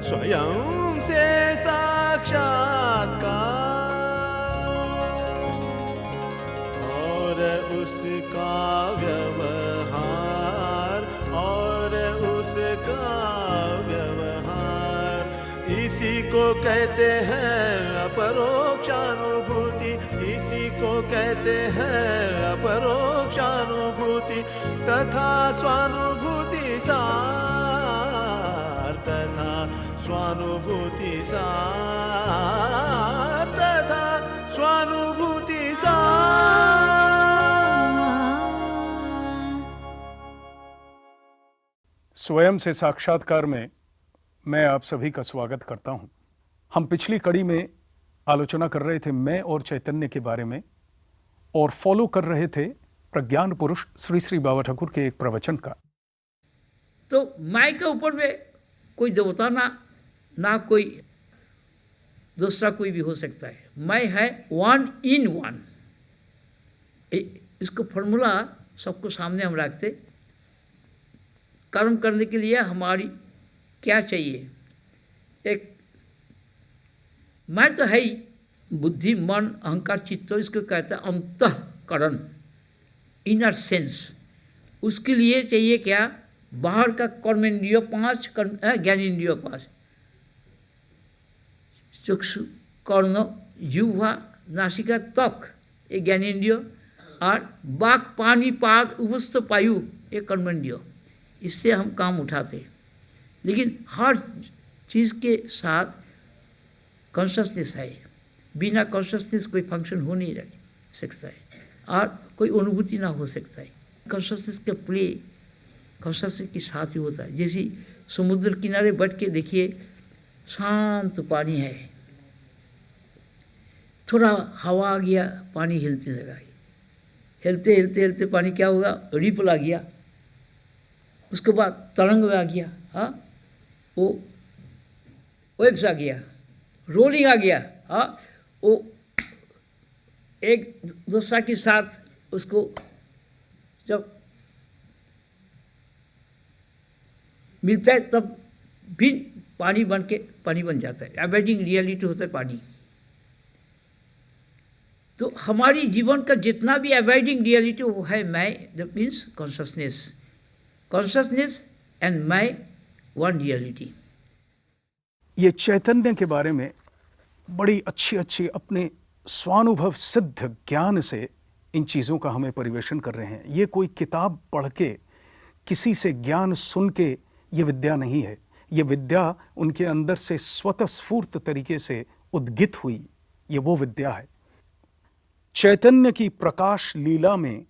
स्वयं से साक्षात्कार और उसका व्यवहार इसी को कहते हैं अपरोक्षानुभूति, इसी को कहते हैं अपरोक्षानुभूति तथा स्वानुभूति सार, तथा स्वानुभूति सार, तथा स्वानुभूति सार। स्वयं से साक्षात्कार में मैं आप सभी का स्वागत करता हूं। हम पिछली कड़ी में आलोचना कर रहे थे मैं और चैतन्य के बारे में और फॉलो कर रहे थे प्रज्ञान पुरुष श्री श्री बाबा ठाकुर के एक प्रवचन का। तो मैं के ऊपर में कोई देवता ना कोई दूसरा कोई भी हो सकता है। मैं है वन इन वन। इसको फॉर्मूला सबको सामने हम रखते। कर्म करने के लिए हमारी क्या चाहिए? एक मैं तो है ही, बुद्धि मन अहंकार चित्त, इसको कहते हैं अंतःकरण, इनर सेंस। उसके लिए चाहिए क्या? बाहर का कर्मेंद्रिय 5, ज्ञानेंद्रिय 5, चक्षु कर्ण जिह्वा नासिका त्वक, ये ज्ञानेंद्रिय, और वाक पानी पाद उपस्थ वायु, ये कर्मेंद्रिय। इससे हम काम उठाते। लेकिन हर चीज़ के साथ कॉन्शसनेस है। बिना कॉन्शसनेस कोई फंक्शन हो नहीं सकता है और कोई अनुभूति ना हो सकता है। कॉन्शसनेस का प्ले कॉन्शसनेस के साथ ही होता है। जैसे समुद्र किनारे बैठ के देखिए, शांत पानी है, थोड़ा हवा आ गया, पानी हिलने लगा। हिलते हिलते हिलते पानी क्या होगा? रिपल आ गया, उसके बाद तरंग आ गया, हाँ, वो वेव्स आ गया, रोलिंग आ गया, हाँ, वो एक दूसरा के साथ उसको जब मिलता है तब भी पानी बन के पानी बन जाता है। अवॉइडिंग रियलिटी होता है पानी। तो हमारी जीवन का जितना भी अवॉइडिंग रियलिटी वो है मैं, that means consciousness. Consciousness and मैं वन रियलिटी। ये चैतन्य के बारे में बड़ी अच्छी अपने स्वानुभव सिद्ध ज्ञान से इन चीज़ों का हमें परिवेशन कर रहे हैं। ये कोई किताब पढ़ के, किसी से ज्ञान सुन के ये विद्या नहीं है। ये विद्या उनके अंदर से स्वतःस्फूर्त तरीके से उद्गित हुई, ये वो विद्या है। चैतन्य की प्रकाश लीला में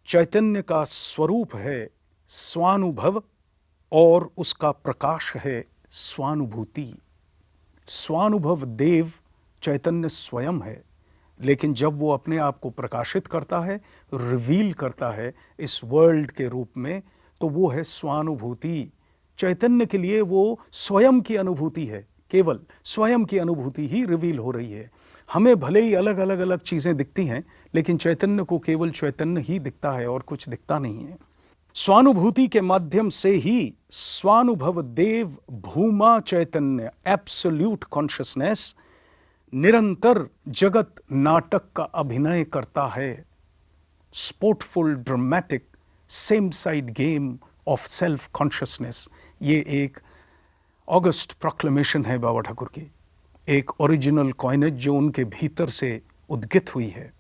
चैतन्य का स्वरूप है स्वानुभव और उसका प्रकाश है स्वानुभूति। स्वानुभव देव चैतन्य स्वयं है, लेकिन जब वो अपने आप को प्रकाशित करता है, रिवील करता है इस वर्ल्ड के रूप में, तो वो है स्वानुभूति। चैतन्य के लिए वो स्वयं की अनुभूति है, केवल स्वयं की अनुभूति ही रिवील हो रही है। हमें भले ही अलग अलग चीज़ें दिखती हैं, लेकिन चैतन्य को केवल चैतन्य ही दिखता है और कुछ दिखता नहीं है। स्वानुभूति के माध्यम से ही स्वानुभव देव भूमा चैतन्य एब्सोल्यूट कॉन्शियसनेस निरंतर जगत नाटक का अभिनय करता है। Sportful dramatic same side game of self consciousness. ये एक ऑगस्ट प्रोक्लेमेशन है बाबा ठाकुर की, एक ओरिजिनल कॉइनेज जो उनके भीतर से उद्गित हुई है।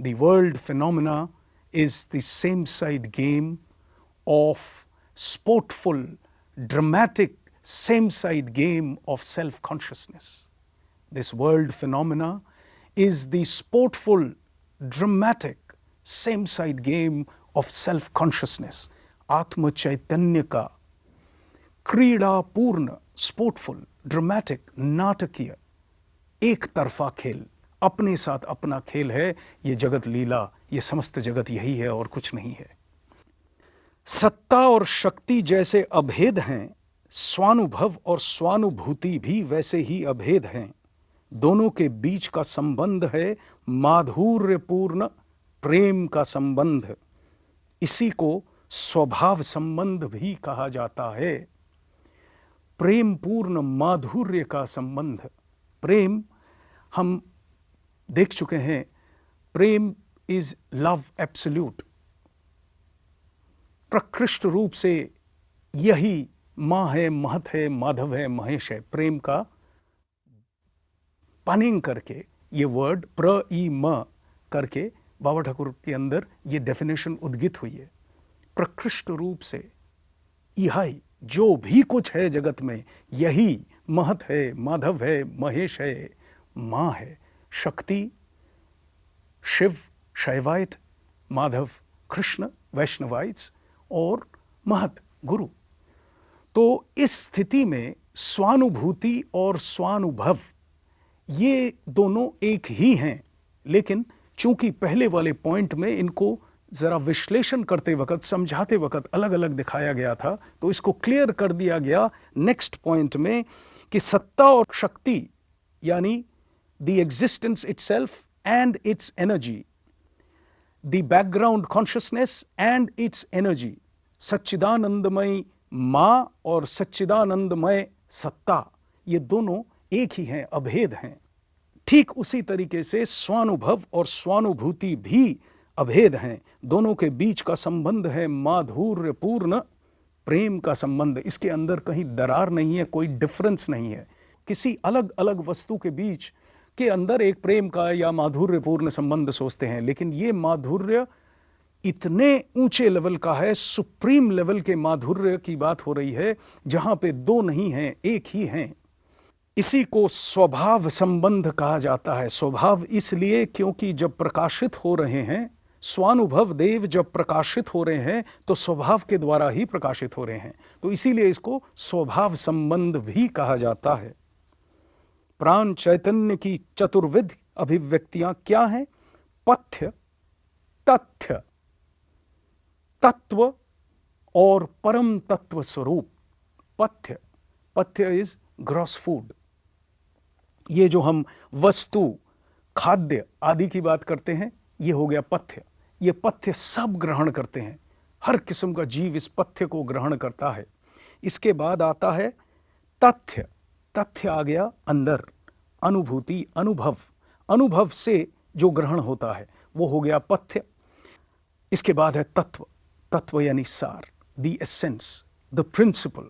The world phenomena is the same side game of sportful, dramatic, same-side game of self-consciousness. This world phenomena is the sportful, dramatic, same-side game of self-consciousness. आत्म चैतन्य का क्रीड़ापूर्ण, स्पोर्टफुल, ड्रामेटिक, नाटकीय, एक तरफा खेल, अपने साथ अपना खेल है। ये जगत लीला, ये समस्त जगत यही है और कुछ नहीं है। सत्ता और शक्ति जैसे अभेद हैं, स्वानुभव और स्वानुभूति भी वैसे ही अभेद हैं। दोनों के बीच का संबंध है माधुर्यपूर्ण प्रेम का संबंध। इसी को स्वभाव संबंध भी कहा जाता है। प्रेम पूर्ण माधुर्य का संबंध। प्रेम हम देख चुके हैं, प्रेम इज लव एब्सोल्यूट। प्रकृष्ट रूप से यही माँ है, महत है, माधव है, महेश है। प्रेम का पनिंग करके ये वर्ड प्र ई म करके बाबा ठाकुर के अंदर ये डेफिनेशन उद्गित हुई है। प्रकृष्ट रूप से यही जो भी कुछ है जगत में, यही महत है, माधव है, महेश है, माँ है। शक्ति शिव शैवाइत, माधव कृष्ण वैष्णवाइट्स और महत गुरु। तो इस स्थिति में स्वानुभूति और स्वानुभव ये दोनों एक ही हैं, लेकिन चूंकि पहले वाले पॉइंट में इनको जरा विश्लेषण करते वक्त, समझाते वक्त अलग अलग दिखाया गया था, तो इसको क्लियर कर दिया गया नेक्स्ट पॉइंट में कि सत्ता और शक्ति यानी the existence itself and its energy, the background consciousness and its energy, सच्चिदानंदमय माँ और सच्चिदानंदमय सत्ता, ये दोनों एक ही हैं, अभेद हैं। ठीक उसी तरीके से स्वानुभव और स्वानुभूति भी अभेद हैं। दोनों के बीच का संबंध है माधुर्यपूर्ण प्रेम का संबंध। इसके अंदर कहीं दरार नहीं है, कोई डिफरेंस नहीं है। किसी अलग अलग वस्तु के बीच के अंदर एक प्रेम का या माधुर्यपूर्ण संबंध सोचते हैं, लेकिन ये माधुर्य इतने ऊंचे लेवल का है, सुप्रीम लेवल के माधुर्य की बात हो रही है, जहां पे दो नहीं हैं, एक ही हैं। इसी को स्वभाव संबंध कहा जाता है। स्वभाव इसलिए क्योंकि जब प्रकाशित हो रहे हैं, स्वानुभव देव जब प्रकाशित हो रहे हैं तो स्वभाव के द्वारा ही प्रकाशित हो रहे हैं, तो इसीलिए इसको स्वभाव संबंध भी कहा जाता है। प्राण चैतन्य की चतुर्विध अभिव्यक्तियां क्या हैं? पथ्य, तथ्य, तत्व और परम तत्व स्वरूप। पथ्य, पथ्य इज ग्रॉस फूड। ये जो हम वस्तु, खाद्य आदि की बात करते हैं, ये हो गया पथ्य। ये पथ्य सब ग्रहण करते हैं, हर किस्म का जीव इस पथ्य को ग्रहण करता है। इसके बाद आता है तथ्य। तथ्य आ गया अंदर, अनुभूति, अनुभव, अनुभव से जो ग्रहण होता है वो हो गया पथ्य। इसके बाद है तत्व। तत्व यानी सार, द एसेंस, द प्रिंसिपल।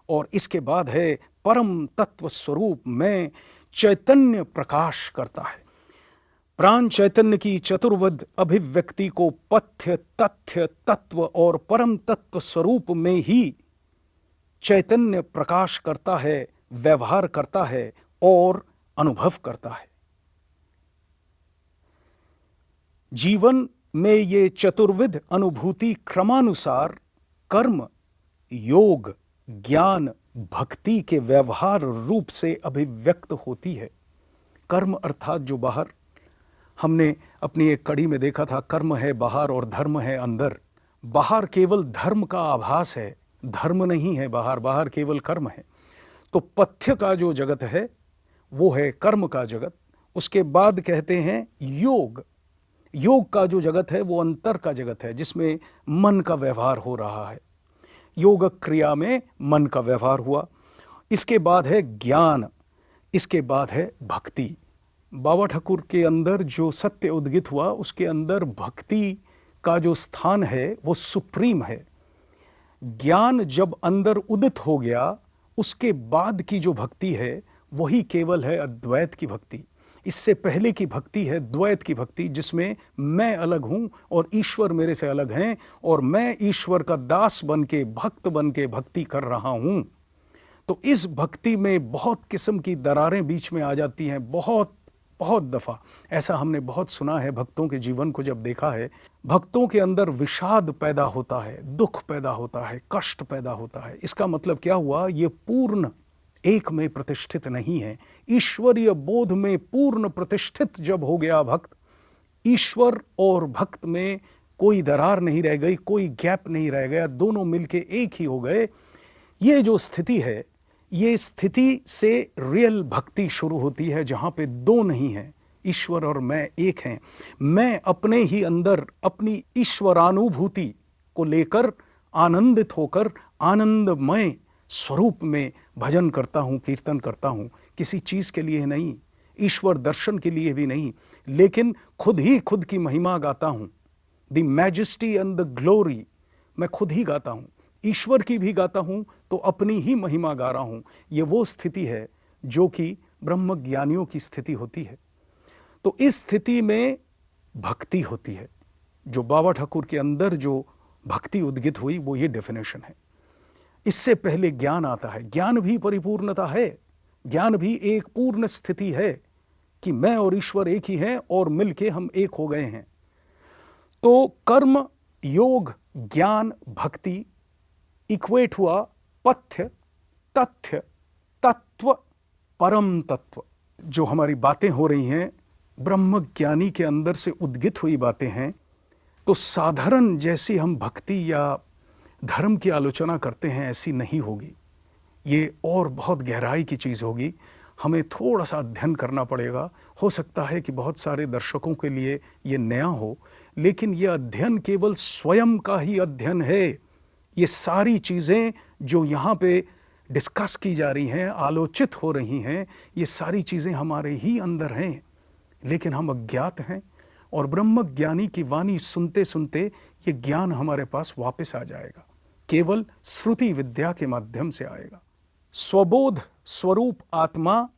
और इसके बाद है परम तत्व स्वरूप में चैतन्य प्रकाश करता है। प्राण चैतन्य की चतुर्विध अभिव्यक्ति को पथ्य, तथ्य, तत्व और परम तत्व स्वरूप में ही चैतन्य प्रकाश करता है, व्यवहार करता है और अनुभव करता है। जीवन में ये चतुर्विध अनुभूति क्रमानुसार कर्म, योग, ज्ञान, भक्ति के व्यवहार रूप से अभिव्यक्त होती है। कर्म अर्थात जो बाहर, हमने अपनी एक कड़ी में देखा था, कर्म है बाहर और धर्म है अंदर। बाहर केवल धर्म का आभास है, धर्म नहीं है बाहर, बाहर केवल कर्म है। तो पथ्य का जो जगत है वो है कर्म का जगत। उसके बाद कहते हैं योग। योग का जो जगत है वो अंतर का जगत है, जिसमें मन का व्यवहार हो रहा है। योग क्रिया में मन का व्यवहार हुआ। इसके बाद है ज्ञान, इसके बाद है भक्ति। बाबा ठाकुर के अंदर जो सत्य उद्गित हुआ, उसके अंदर भक्ति का जो स्थान है वो सुप्रीम है। ज्ञान जब अंदर उदित हो गया, उसके बाद की जो भक्ति है वही केवल है अद्वैत की भक्ति। इससे पहले की भक्ति है द्वैत की भक्ति, जिसमें मैं अलग हूँ और ईश्वर मेरे से अलग हैं, और मैं ईश्वर का दास बन के, भक्त बन के भक्ति कर रहा हूँ। तो इस भक्ति में बहुत किस्म की दरारें बीच में आ जाती हैं। बहुत दफ़ा ऐसा हमने बहुत सुना है, भक्तों के जीवन को जब देखा है, भक्तों के अंदर विषाद पैदा होता है, दुख पैदा होता है, कष्ट पैदा होता है। इसका मतलब क्या हुआ? ये पूर्ण एक में प्रतिष्ठित नहीं है। ईश्वरीय बोध में पूर्ण प्रतिष्ठित जब हो गया भक्त, ईश्वर और भक्त में कोई दरार नहीं रह गई, कोई गैप नहीं रह गया, दोनों मिलके एक ही हो गए। ये जो स्थिति है, ये स्थिति से रियल भक्ति शुरू होती है, जहाँ पे दो नहीं हैं, ईश्वर और मैं एक हैं। मैं अपने ही अंदर अपनी ईश्वरानुभूति को लेकर आनंदित होकर आनंदमय स्वरूप में भजन करता हूँ, कीर्तन करता हूँ, किसी चीज़ के लिए नहीं, ईश्वर दर्शन के लिए भी नहीं, लेकिन खुद ही खुद की महिमा गाता हूँ। The majesty and the glory, मैं खुद ही गाता हूँ, ईश्वर की भी गाता हूँ तो अपनी ही महिमा गा रहा हूँ। ये वो स्थिति है जो कि ब्रह्म ज्ञानियों की स्थिति होती है। तो इस स्थिति में भक्ति होती है। जो बाबा ठाकुर के अंदर जो भक्ति उद्गित हुई वो ये डेफिनेशन है। इससे पहले ज्ञान आता है। ज्ञान भी परिपूर्णता है, ज्ञान भी एक पूर्ण स्थिति है कि मैं और ईश्वर एक ही हैं और मिलके हम एक हो गए हैं। तो कर्म, योग, ज्ञान, भक्ति इक्वेट हुआ पथ्य, तथ्य, तत्व, परम तत्व। जो हमारी बातें हो रही हैं ब्रह्म ज्ञानी के अंदर से उद्गित हुई बातें हैं। तो साधारण जैसी हम भक्ति या धर्म की आलोचना करते हैं ऐसी नहीं होगी, ये और बहुत गहराई की चीज़ होगी। हमें थोड़ा सा अध्ययन करना पड़ेगा। हो सकता है कि बहुत सारे दर्शकों के लिए ये नया हो, लेकिन ये अध्ययन केवल स्वयं का ही अध्ययन है। ये सारी चीज़ें जो यहाँ पे डिस्कस की जा रही हैं, आलोचित हो रही हैं, ये सारी चीज़ें हमारे ही अंदर हैं, लेकिन हम अज्ञात हैं। और ब्रह्म ज्ञानी की वाणी सुनते सुनते ये ज्ञान हमारे पास वापस आ जाएगा, केवल श्रुति विद्या के माध्यम से आएगा। स्वबोध स्वरूप आत्मा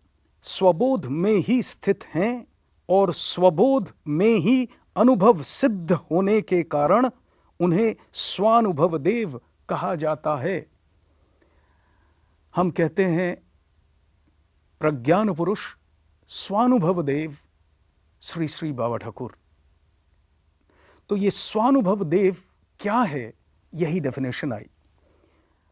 स्वबोध में ही स्थित हैं और स्वबोध में ही अनुभव सिद्ध होने के कारण उन्हें स्वानुभव देव कहा जाता है। हम कहते हैं प्रज्ञान पुरुष स्वानुभव देव श्री श्री बाबा ठाकुर। तो ये स्वानुभव देव क्या है, यही डेफिनेशन आई।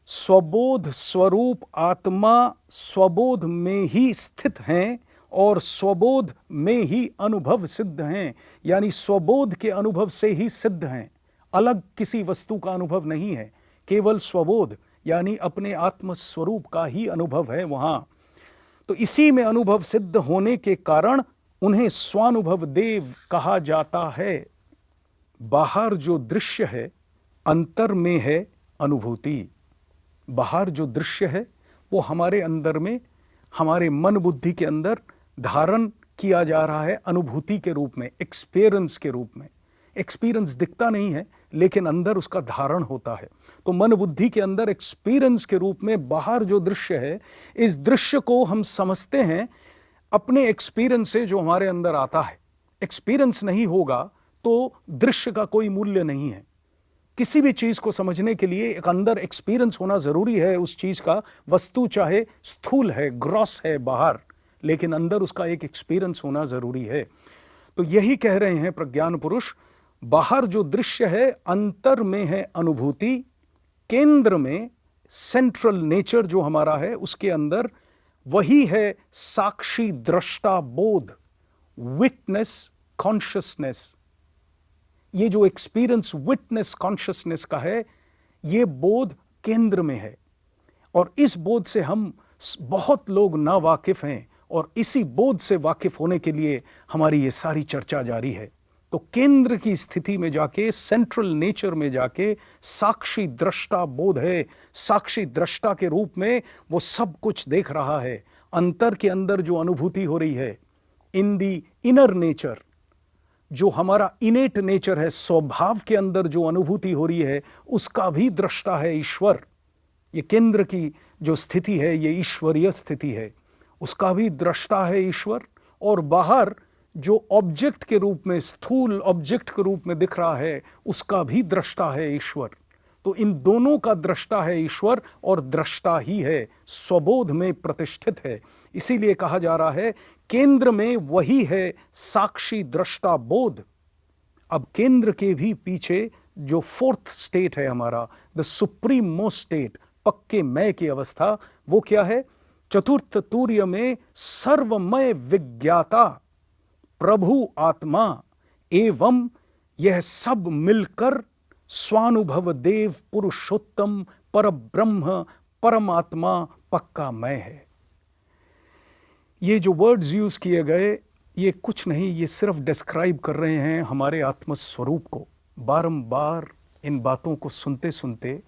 स्वबोध स्वरूप आत्मा स्वबोध में ही स्थित हैं और स्वबोध में ही अनुभव सिद्ध हैं, यानी स्वबोध के अनुभव से ही सिद्ध हैं। अलग किसी वस्तु का अनुभव नहीं है, केवल स्वबोध यानी अपने आत्म स्वरूप का ही अनुभव है वहां। तो इसी में अनुभव सिद्ध होने के कारण उन्हें स्वानुभव देव कहा जाता है। बाहर जो दृश्य है अंतर में है अनुभूति। बाहर जो दृश्य है वो हमारे अंदर में, हमारे मन बुद्धि के अंदर धारण किया जा रहा है अनुभूति के रूप में, एक्सपीरियंस के रूप में। एक्सपीरियंस दिखता नहीं है लेकिन अंदर उसका धारण होता है। तो मन बुद्धि के अंदर एक्सपीरियंस के रूप में बाहर जो दृश्य है, इस दृश्य को हम समझते हैं अपने एक्सपीरियंस से जो हमारे अंदर आता है। एक्सपीरियंस नहीं होगा तो दृश्य का कोई मूल्य नहीं है। किसी भी चीज को समझने के लिए एक अंदर एक्सपीरियंस होना जरूरी है उस चीज का। वस्तु चाहे स्थूल है, ग्रॉस है बाहर, लेकिन अंदर उसका एक एक्सपीरियंस होना जरूरी है। तो यही कह रहे हैं प्रज्ञान पुरुष, बाहर जो दृश्य है अंतर में है अनुभूति, केंद्र में सेंट्रल नेचर जो हमारा है उसके अंदर वही है साक्षी दृष्टा बोध, विटनेस कॉन्शियसनेस। ये जो एक्सपीरियंस विटनेस कॉन्शियसनेस का है, ये बोध केंद्र में है। और इस बोध से हम बहुत लोग ना वाकिफ हैं और इसी बोध से वाकिफ होने के लिए हमारी ये सारी चर्चा जारी है। तो केंद्र की स्थिति में जाके, सेंट्रल नेचर में जाके साक्षी दृष्टा बोध है। साक्षी दृष्टा के रूप में वो सब कुछ देख रहा है। अंतर के अंदर जो अनुभूति हो रही है, इन दी इनर नेचर, जो हमारा इनेट नेचर है, स्वभाव के अंदर जो अनुभूति हो रही है, उसका भी दृष्टा है ईश्वर। ये केंद्र की जो स्थिति है ये ईश्वरीय स्थिति है, उसका भी दृष्टा है ईश्वर। और बाहर जो ऑब्जेक्ट के रूप में, स्थूल ऑब्जेक्ट के रूप में दिख रहा है, उसका भी दृष्टा है ईश्वर। तो इन दोनों का दृष्टा है ईश्वर और दृष्टा ही है, स्वबोध में प्रतिष्ठित है। इसीलिए कहा जा रहा है केंद्र में वही है साक्षी दृष्टा बोध। अब केंद्र के भी पीछे जो फोर्थ स्टेट है हमारा, द सुप्रीम मोस्ट स्टेट, पक्के मैं की अवस्था, वो क्या है? चतुर्थ तूर्य में सर्वमय विज्ञाता प्रभु आत्मा एवं यह सब मिलकर स्वानुभव देव पुरुषोत्तम परब्रह्म परमात्मा पक्का मैं है। ये जो वर्ड्स यूज किए गए ये कुछ नहीं, ये सिर्फ डिस्क्राइब कर रहे हैं हमारे आत्म स्वरूप को। बारंबार इन बातों को सुनते सुनते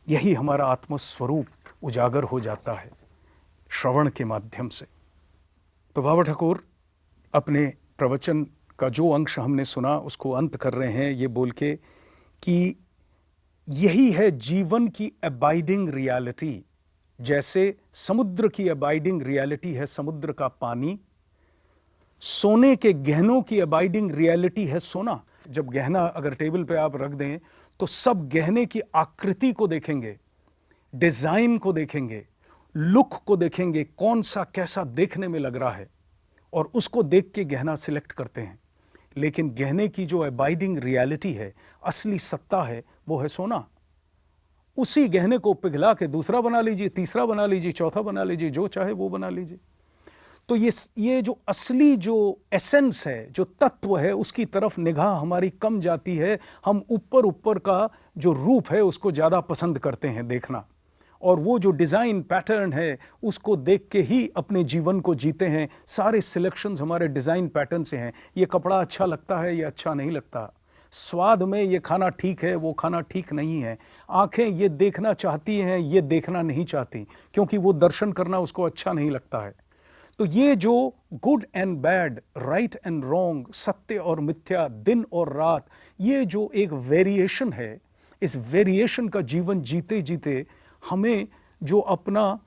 यही हमारा आत्म स्वरूप उजागर हो जाता है श्रवण के माध्यम से। तो बाबा ठाकुर अपने प्रवचन का जो अंश हमने सुना उसको अंत कर रहे हैं ये बोल के कि यही है जीवन की अबाइडिंग रियलिटी। जैसे समुद्र की अबाइडिंग रियलिटी है समुद्र का पानी, सोने के गहनों की अबाइडिंग रियलिटी है सोना। जब गहना अगर टेबल पे आप रख दें तो सब गहने की आकृति को देखेंगे, डिजाइन को देखेंगे, लुक को देखेंगे, कौन सा कैसा देखने में लग रहा है, और उसको देख के गहना सिलेक्ट करते हैं। लेकिन गहने की जो अबाइडिंग रियलिटी है, असली सत्ता है, वो है सोना। उसी गहने को पिघला के दूसरा बना लीजिए, तीसरा बना लीजिए, चौथा बना लीजिए, जो चाहे वो बना लीजिए। तो ये जो असली जो एसेंस है, जो तत्व है, उसकी तरफ निगाह हमारी कम जाती है। हम ऊपर ऊपर का जो रूप है उसको ज़्यादा पसंद करते हैं देखना, और वो जो डिज़ाइन पैटर्न है उसको देख के ही अपने जीवन को जीते हैं। सारे सिलेक्शंस हमारे डिज़ाइन पैटर्न से हैं। ये कपड़ा अच्छा लगता है, ये अच्छा नहीं लगता। स्वाद में ये खाना ठीक है, वो खाना ठीक नहीं है। आंखें ये देखना चाहती हैं, ये देखना नहीं चाहती, क्योंकि वो दर्शन करना उसको अच्छा नहीं लगता है। तो ये जो good and bad, right and wrong, सत्य और मिथ्या, दिन और रात, ये जो एक वेरिएशन है, इस वेरिएशन का जीवन जीते जीते हमें जो अपना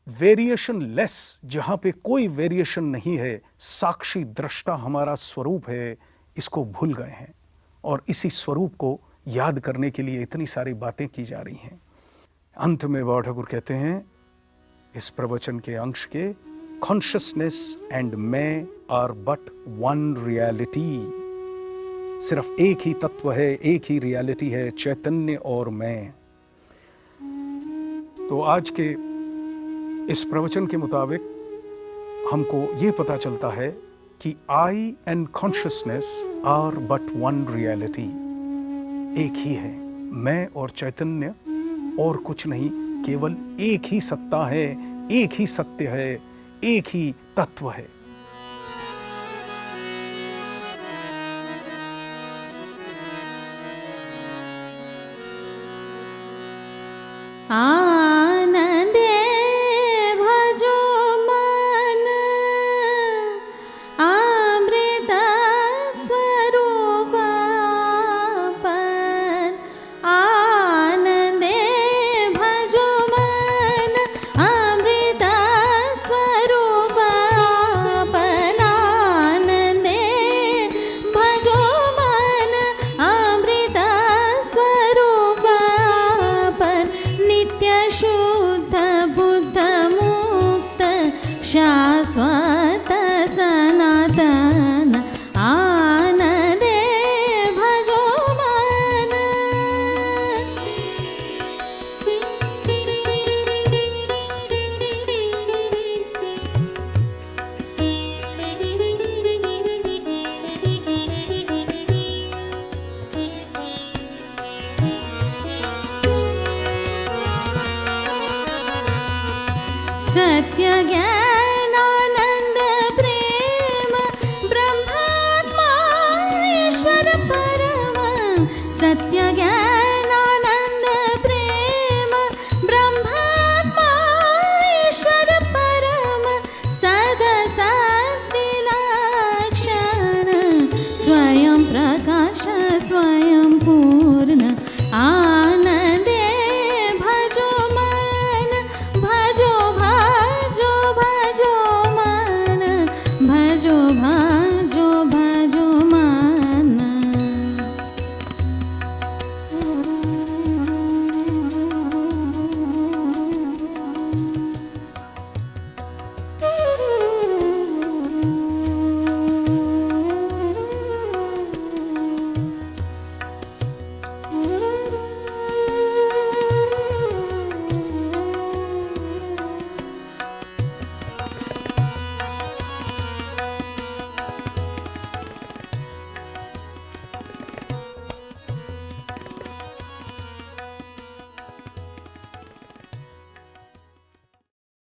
वेरिएशन लेस, जहाँ पे कोई वेरिएशन नहीं है, साक्षी दृष्टा हमारा स्वरूप है, इसको भूल गए हैं। और इसी स्वरूप को याद करने के लिए इतनी सारी बातें की जा रही हैं। अंत में बाबा ठाकुर कहते हैं इस प्रवचन के अंश के, कॉन्शियसनेस एंड मैं आर बट वन रियलिटी। सिर्फ एक ही तत्व है, एक ही रियलिटी है, चैतन्य और मैं। तो आज के इस प्रवचन के मुताबिक हमको ये पता चलता है कि I and consciousness are but one reality. एक ही है, मैं और चैतन्य, और कुछ नहीं, केवल एक ही सत्ता है, एक ही सत्य है, एक ही तत्व है। आनंदे भजो मन अमृत स्वरूप अपन। आनंदे भजो मन अमृत स्वरूप अपन। आनंदे भजो मन अमृत स्वरूप अपन। नित्य शुद्ध बुद्ध मुक्त शाश्वत सनातन। आनंदे भजो मन। सत्य ज्ञान